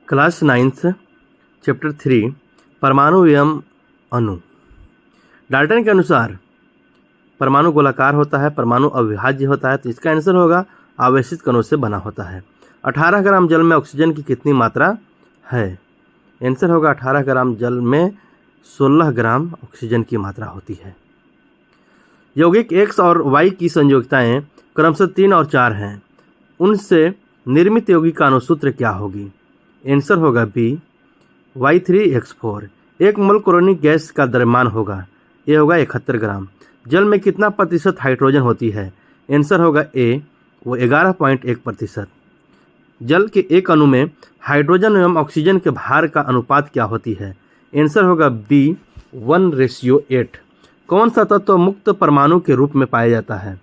Class 9th chapter 3 परमाणु एवं अणु। डाल्टन के अनुसार परमाणु गोलाकार होता है, परमाणु अविभाज्य होता है, तो इसका आंसर होगा आवेशित कणों से बना होता है। 18 ग्राम जल में ऑक्सीजन की कितनी मात्रा है? आंसर होगा 18 ग्राम जल में 16 ग्राम ऑक्सीजन की मात्रा होती है। यौगिक X और Y की संयोगिताएं क्रमशः 3 और 4 हैं, उनसे निर्मित यौगिक का अनुसूत्र क्या होगी? आंसर होगा बी Y3X4। 1 मोल क्लोरीन गैस का द्रव्यमान होगा, ये होगा 71 ग्राम। जल में कितना प्रतिशत हाइड्रोजन होती है? आंसर होगा ए, वो 11.1%। जल के एक अणु में हाइड्रोजन एवं ऑक्सीजन के भार का अनुपात क्या होती है? आंसर होगा बी 1:8। कौन सा तत्व मुक्त परमाणु के रूप में पाया जाता है?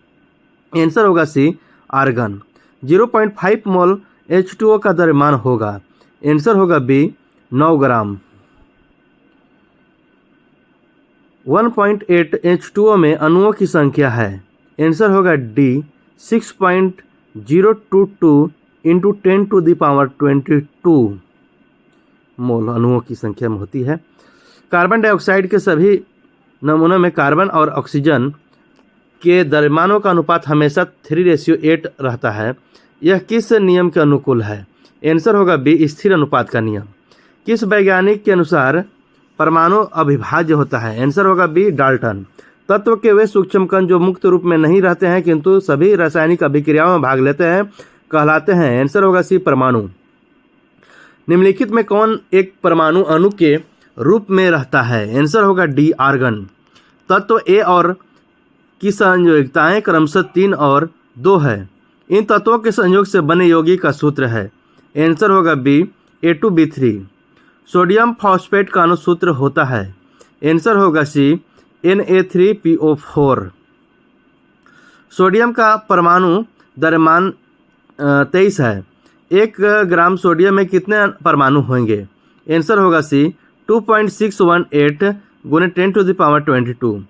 आंसर होगा सी आर्गन। 0.5 मोल H2O का द्रव्यमान होगा, आंसर होगा बी 9 ग्राम। 1.8 H2O में अणुओं की संख्या है, आंसर होगा डी 6.022 इंटू 10⁻22 मोल अणुओं की संख्या में होती है। कार्बन डाइऑक्साइड के सभी नमूनों में कार्बन और ऑक्सीजन के द्रव्यमानों का अनुपात हमेशा 3:8 रहता है, यह किस नियम के अनुकूल है? आंसर होगा बी स्थिर अनुपात का नियम। किस वैज्ञानिक के अनुसार परमाणु अविभाज्य होता है? आंसर होगा बी डाल्टन। तत्व के वे सूक्ष्म कण जो मुक्त रूप में नहीं रहते हैं किंतु सभी रासायनिक अभिक्रियाओं में भाग लेते हैं कहलाते हैं? आंसर होगा सी परमाणु। निम्नलिखित में कौन एक परमाणु अणु के रूप में रहता है? आंसर होगा डी आर्गन। तत्व ए और की संयोगिताएं क्रमशः 3 और 2 है, इन तत्वों के संयोग से बने यौगिक का सूत्र है, आंसर होगा बी A2B3। सोडियम फॉस्फेट का अनुसूत्र होता है, आंसर होगा सी Na3PO4। सोडियम का परमाणु द्रव्यमान 23 है, 1 ग्राम सोडियम में कितने परमाणु होंगे? आंसर होगा सी 2.618 गुने 10⁻22।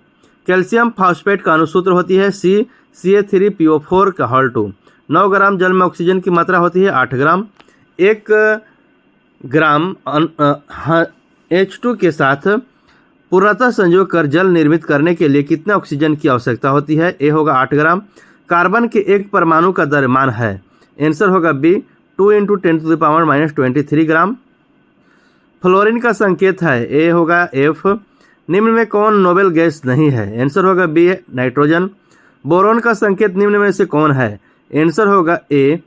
कैल्शियम फॉस्फेट का अनुसूत्र होती है सी Ca3PO4 का होल 2। 9 ग्राम जल में ऑक्सीजन की मात्रा होती है 8 ग्राम। 1 ग्राम H2 के साथ पूर्णतः संयोग कर जल निर्मित करने के लिए कितने ऑक्सीजन की आवश्यकता होती है? ए होगा 8 ग्राम। कार्बन के एक परमाणु का द्रव्यमान है, आंसर होगा बी 2 × 10⁻23 ग्राम। फ्लोरीन का संकेत है, ए होगा एफ। निम्न में कौन नोबेल गैस नहीं है? आंसर होगा बी नाइट्रोजन। बोरोन का संकेत निम्न में से कौन है? आंसर होगा ए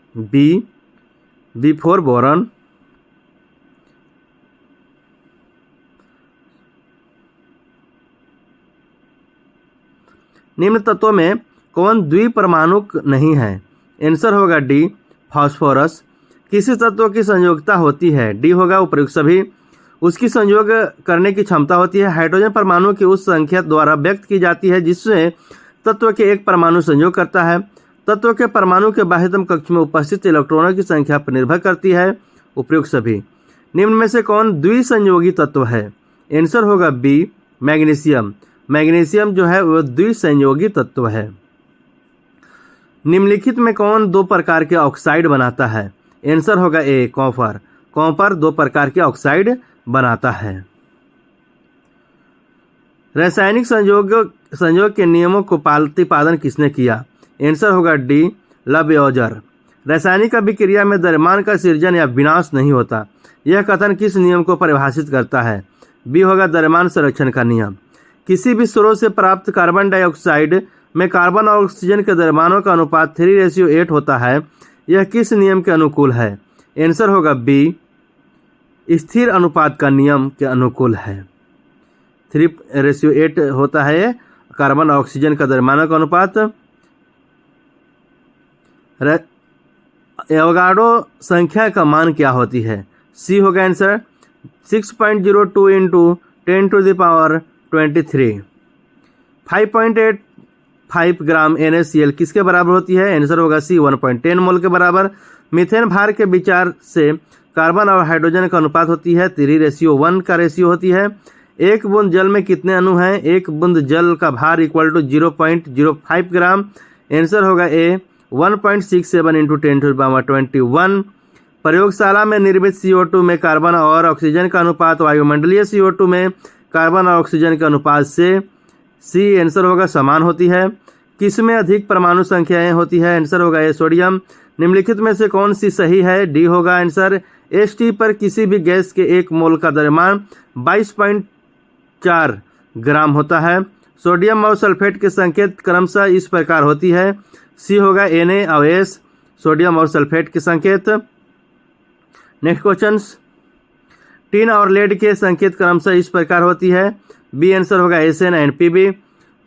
B4 बोरॉन। निम्न तत्वों में कौन द्विपरमाणुक नहीं है? आंसर होगा डी फास्फोरस। किसी तत्व की संयोगिता होती है? डी होगा उपर्युक्त सभी। उसकी संयोग करने की क्षमता होती है, हाइड्रोजन परमाणु की उस संख्या द्वारा व्यक्त की जाती है जिससे तत्व के एक परमाणु संयोग करता है। तत्व के परमाणु के बाह्यतम कक्ष में उपस्थित इलेक्ट्रॉनों की संख्या पर निर्भर करती है, उपर्युक्त सभी। निम्न में से कौन द्विसंयोगी तत्व है? आंसर होगा बी मैग्नीशियम। मैग्नीशियम जो है वह द्विसंयोगी तत्व है। निम्नलिखित में कौन 2 प्रकार के ऑक्साइड बनाता है? आंसर होगा ए कॉपर। कॉपर 2 प्रकार के ऑक्साइड बनाता है। रासायनिक संयोग के नियमों को प्रतिपादन किसने किया? आंसर होगा डी लबेओजर। रासायनिक अभिक्रिया में द्रव्यमान का सृजन या विनाश नहीं होता, यह कथन किस नियम को परिभाषित करता है? बी होगा द्रव्यमान संरक्षण का नियम। किसी भी स्रोत से प्राप्त कार्बन डाइऑक्साइड में कार्बन और ऑक्सीजन के द्रव्यमानों का अनुपात 3:8 होता है, यह किस नियम के अनुकूल है? आंसर होगा बी स्थिर अनुपात का नियम के अनुकूल है। 3:8 होता है कार्बन और ऑक्सीजन का द्रव्यमानों का अनुपात। एवोगाड्रो संख्या का मान क्या होती है? सी होगा आंसर 6.02 इंटू 10⁻23। 5.85 ग्राम NaCl किसके बराबर होती है? आंसर होगा सी 1.10 मोल के बराबर। मीथेन भार के विचार से कार्बन और हाइड्रोजन का अनुपात होती है 3:1 का रेशियो होती है। 1 बूंद जल में कितने अणु हैं? 1 बूंद जल का भार इक्वल टू 0.05 ग्राम। आंसर होगा ए 1.67 इंटू 10⁻21 प्रयोगशाला में निर्मित CO2 में कार्बन और ऑक्सीजन का अनुपात वायुमंडलीय CO2 में कार्बन और ऑक्सीजन के अनुपात से सी आंसर होगा समान होती है। किसमें अधिक परमाणु संख्याएं होती है? आंसर होगा ए सोडियम। निम्नलिखित में से कौन सी सही है? डी होगा आंसर। H2 पर किसी भी गैस के 1 मोल का द्रव्यमान 22.4 ग्राम होता है। सोडियम और सल्फेट के संकेत क्रमशः इस प्रकार होती है। सी होगा Na और S, सोडियम और सल्फेट के संकेत। नेक्स्ट क्वेश्चन, टिन और लेड के संकेत क्रमशः इस प्रकार होती है। बी आंसर होगा Sn एंड Pb।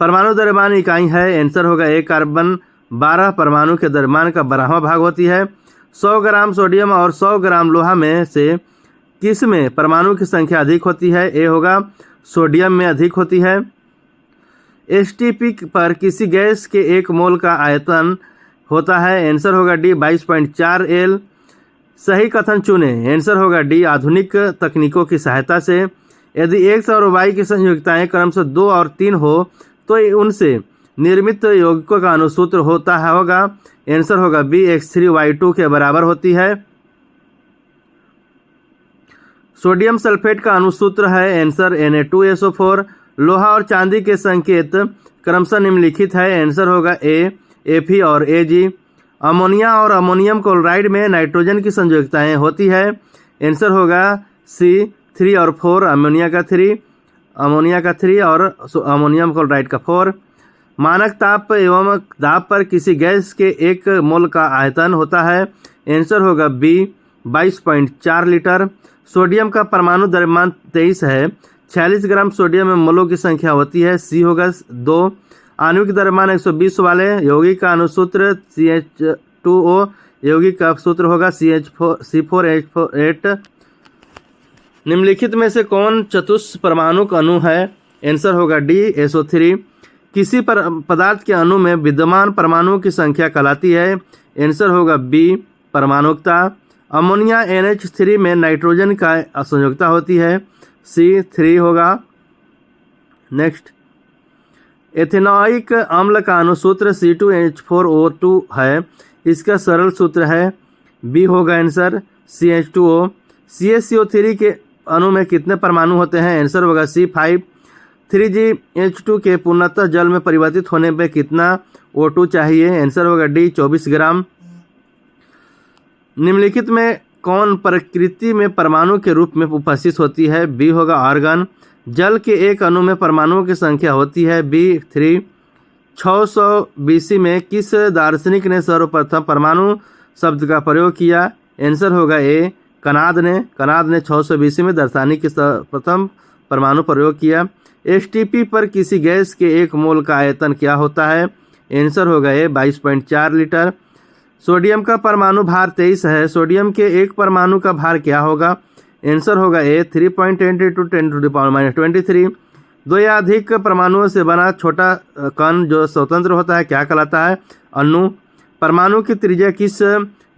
परमाणु द्रव्यमान इकाई है, आंसर होगा ए कार्बन 12 परमाणु के द्रव्यमान का 12वां भाग होती है। 100 ग्राम सोडियम और 100 ग्राम लोहा में से किस में परमाणु की संख्या अधिक होती है? ए होगा सोडियम में अधिक होती है। H2 पर किसी गैस के 1 मोल का आयतन होता है, आंसर होगा डी 22.4 L। सही कथन चुने, आंसर होगा डी आधुनिक तकनीकों की सहायता से यदि X और Y की संयुक्ताएं क्रमशः 2 और 3 हो तो उनसे निर्मित यौगिकों का अनुसूत्र होता होगा, आंसर होगा बी X3Y2 के बराबर होती है। सोडियम सल्फेट का अनुसूत्र है, आंसर Na2SO4। लोहा और चांदी के संकेत क्रमशः निम्नलिखित है, आंसर होगा ए Fe और Ag। अमोनिया और अमोनियम क्लोराइड में नाइट्रोजन की संयुक्ताएं होती है, आंसर होगा सी 3 और 4, अमोनिया का 3 और अमोनियम क्लोराइड का 4। मानक ताप एवं दाब पर किसी गैस के 1 मोल का आयतन होता है, आंसर होगा बी 22.4 लीटर। सोडियम का परमाणु द्रव्यमान 23 है। 46 ग्राम सोडियम में मोलों की संख्या होती है, सी होगा 2। आणविक द्रव्यमान 120 वाले यौगिक का अनुसूत्र CH2O, यौगिक का सूत्र होगा C4H8। निम्नलिखित में से कौन चतुष्क परमाणुक अणु है? आंसर होगा डी SO3। किसी पदार्थ के अणु में विद्यमान परमाणुओं की संख्या कहलाती है, आंसर होगा बी परमाणुकता। अमोनिया NH3 में नाइट्रोजन का संयुक्ता होती है, C3 होगा। नेक्स्ट, एथेनॉइक अम्ल का अनुसूत्र C2H4O2 है, इसका सरल सूत्र है, बी होगा आंसर CH2O। CaCO3 के अणु में कितने परमाणु होते हैं? आंसर होगा C5। 3GH2 के पूर्णतः जल में परिवर्तित होने पर कितना O2 चाहिए? आंसर होगा डी 24 ग्राम। निम्नलिखित में कौन प्रकृति में परमाणु के रूप में उपस्थित होती है? बी होगा आर्गन। जल के 1 अणु में परमाणुओं की संख्या होती है, B3। 600 BC में किस दार्शनिक ने सर्वप्रथम परमाणु शब्द का प्रयोग किया? आंसर होगा ए कनाद ने 600 BC में दार्शनिक प्रथम परमाणु प्रयोग किया। H2 पर किसी गैस के 1 मोल का आयतन क्या होता है? आंसर होगा ए 22.4 लीटर। सोडियम का परमाणु भार 23 है, सोडियम के 1 परमाणु का भार क्या होगा? आंसर होगा ए 3.10 × 10⁻23। 2 या अधिक परमाणुओं से बना छोटा कण जो स्वतंत्र होता है क्या कहलाता है? अणु। परमाणु की त्रिज्या किस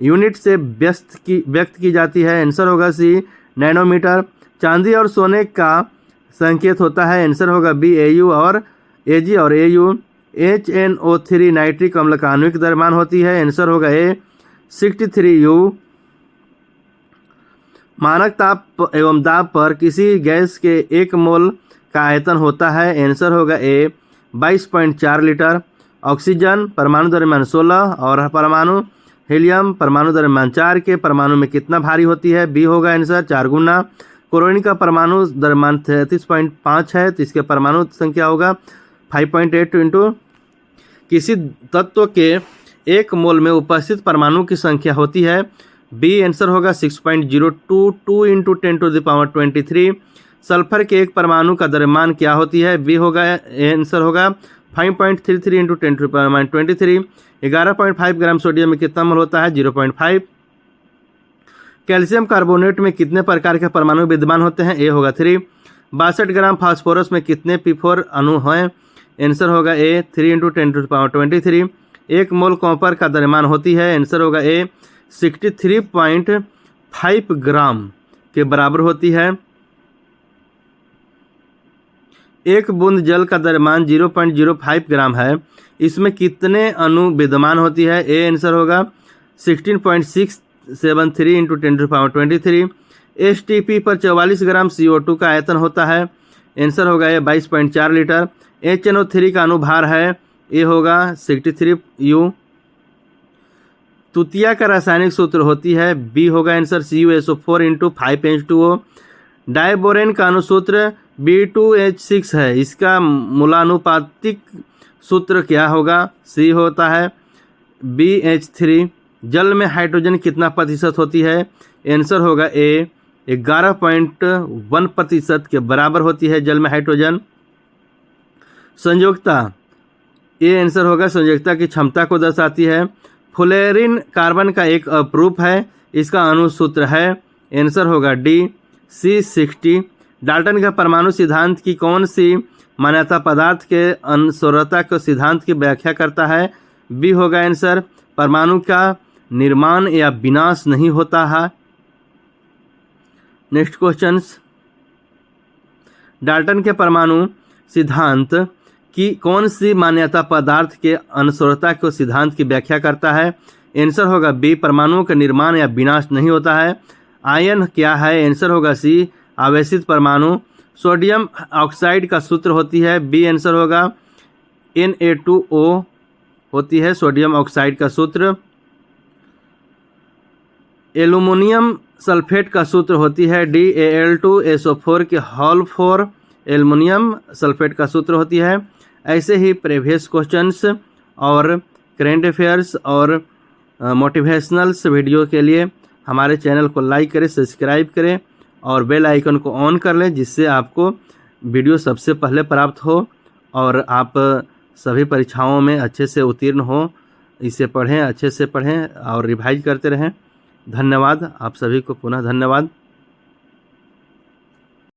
यूनिट से व्यक्त की जाती है? आंसर होगा सी नैनोमीटर। चांदी और सोने का संकेत होता है, आंसर होगा बी Au और Ag और Au। HNO3 नाइट्रिक अम्ल का आणविक द्रव्यमान होती है, आंसर होगा ए 63U। मानक ताप एवं दाब पर किसी गैस के 1 मोल का आयतन होता है, आंसर होगा ए 22.4 लीटर। ऑक्सीजन परमाणु द्रव्यमान 16 और परमाणु हीलियम परमाणु द्रव्यमान 4 के परमाणु में कितना भारी होती है? बी होगा आंसर 4 गुना। क्लोरीन का परमाणु द्रव्यमान 33.5 है, तो इसके परमाणु संख्या होगा 5.8 इंटू। किसी तत्व के 1 मोल में उपस्थित परमाणु की संख्या होती है, बी आंसर होगा 6.022 इंटू 10⁻23। सल्फर के 1 परमाणु का द्रव्यमान क्या होती है? बी होगा आंसर होगा 5.33 इंटू 10⁻23। 11.5 ग्राम सोडियम में कितना मोल होता है? 0.5। कैल्शियम कार्बोनेट में कितने प्रकार के परमाणु विद्यमान होते हैं? ए होगा 3। 62 ग्राम फास्फोरस में कितने P4 अणु हैं? आंसर होगा ए 3 इंटू 10⁻23। 1 मोल कॉपर का द्रव्यमान होती है, आंसर होगा ए 63.5 ग्राम के बराबर होती है। 1 बूंद जल का द्रव्यमान 0.05 ग्राम है, इसमें कितने अणु विद्यमान होती है? ए आंसर होगा 16.6 0.73 इंटू 10⁻23। STP पर 44 ग्राम CO2 का आयतन होता है। आंसर होगा ये 22.4 लीटर। HNO3 का अनुभार है, ये होगा 63 U। तृतीया का रासायनिक सूत्र होती है, बी होगा answer CuSO4 into 5H2O। Diborane का अनुसूत्र B2H6 है, इसका मूलानुपातिक सूत्र क्या होगा? सी होता है BH3। जल में हाइड्रोजन कितना प्रतिशत होती है? आंसर होगा ए 11.1% के बराबर होती है जल में हाइड्रोजन। संयोजकता, ये आंसर होगा संयोजकता की क्षमता को दर्शाती है। फ्लोरीन कार्बन का एक अपरूप है, इसका अनुसूत्र है, आंसर होगा डी C60। डाल्टन का परमाणु सिद्धांत की कौन सी मान्यता पदार्थ के अनश्वरता के सिद्धांत की व्याख्या करता है? बी होगा आंसर, परमाणु का निर्माण या विनाश नहीं होता है। नेक्स्ट क्वेश्चंस, डाल्टन के परमाणु सिद्धांत की कौन सी मान्यता पदार्थ के अनश्वरता के सिद्धांत की व्याख्या करता है? आंसर होगा बी, परमाणुओं का निर्माण या विनाश नहीं होता है। आयन क्या है? आंसर होगा सी, आवेशित परमाणु। सोडियम ऑक्साइड का सूत्र होती है, बी आंसर होगा Na2O होती है सोडियम ऑक्साइड का सूत्र। एल्युमिनियम सल्फेट का सूत्र होती है DAl2SO4 के होल 4 एल्युमिनियम सल्फेट का सूत्र होती है। ऐसे ही प्रीवियस क्वेश्चंस और करेंट अफेयर्स और मोटिवेशनल्स वीडियो के लिए हमारे चैनल को लाइक करें, सब्सक्राइब करें और बेल आइकन को ऑन कर लें, जिससे आपको वीडियो सबसे पहले प्राप्त हो और आप सभी परीक्षाओं में अच्छे से उत्तीर्ण हो। इसे पढ़ें, अच्छे से पढ़ें और रिवाइज करते रहें। धन्यवाद, आप सभी को पुनः धन्यवाद।